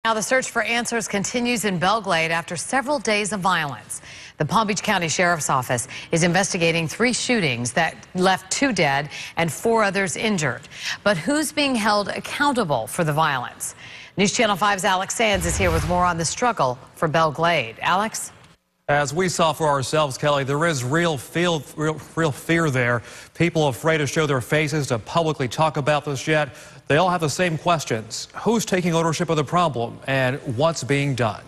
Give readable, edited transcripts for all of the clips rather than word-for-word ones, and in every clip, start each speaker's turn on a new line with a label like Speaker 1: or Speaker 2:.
Speaker 1: Now the search for answers continues in Belle Glade after several days of violence. The Palm Beach County Sheriff's Office is investigating 3 shootings that left 2 dead and 4 others injured. But who's being held accountable for the violence? News Channel 5's Alex Sands is here with more on the struggle for Belle Glade. Alex?
Speaker 2: As we saw for ourselves, Kelly, there is real fear there. People afraid to show their faces, to publicly talk about this yet. They all have the same questions. Who's taking ownership of the problem and what's being done?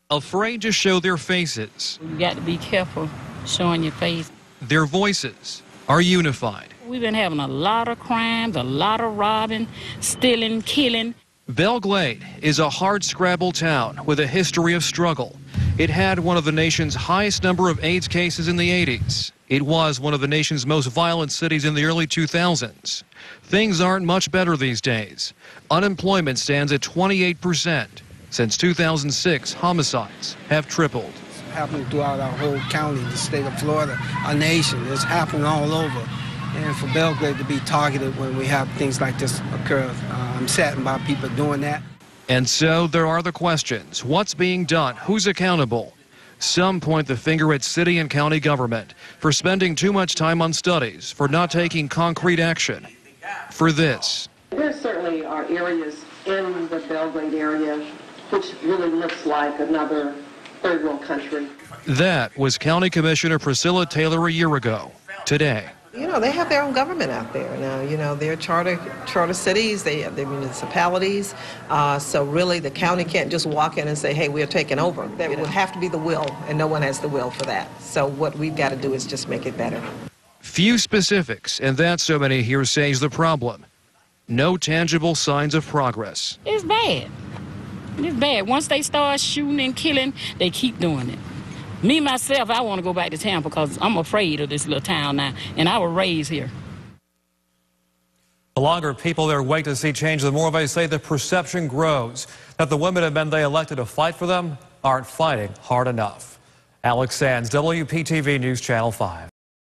Speaker 2: Afraid to show their faces.
Speaker 3: You got to be careful showing your face.
Speaker 2: Their voices are unified.
Speaker 3: We've been having a lot of crimes, a lot of robbing, stealing, killing.
Speaker 2: Belle Glade is a hard-scrabble town with a history of struggle. It had one of the nation's highest number of AIDS cases in the 80s. It was one of the nation's most violent cities in the early 2000s. Things aren't much better these days. Unemployment stands at 28%. Since 2006, homicides have tripled.
Speaker 4: It's happening throughout our whole county, the state of Florida, our nation. It's happening all over. And for Belle Glade to be targeted when we have things like this occur, I'm saddened by people doing that.
Speaker 2: And so there are the questions. What's being done? Who's accountable? Some point the finger at city and county government for spending too much time on studies, for not taking concrete action. For this.
Speaker 5: There certainly are areas in the Belle Glade area which really looks like another third world country.
Speaker 2: That was County Commissioner Priscilla Taylor a year ago. Today.
Speaker 6: You know, they have their own government out there now. You know, they're charter cities, they have their municipalities. So really the county can't just walk in and say, hey, we're taking over. It would have to be the will, and no one has the will for that. So what we've got to do is just make it better.
Speaker 2: Few specifics, and that, so many here say, is the problem. No tangible signs of progress.
Speaker 3: It's bad. It's bad. Once they start shooting and killing, they keep doing it. Me, myself, I want to go back to town because I'm afraid of this little town now, and I was raised here.
Speaker 2: The longer people there wait to see change, the more they say the perception grows that the women and men they elected to fight for them aren't fighting hard enough. Alex Sands, WPTV News Channel 5.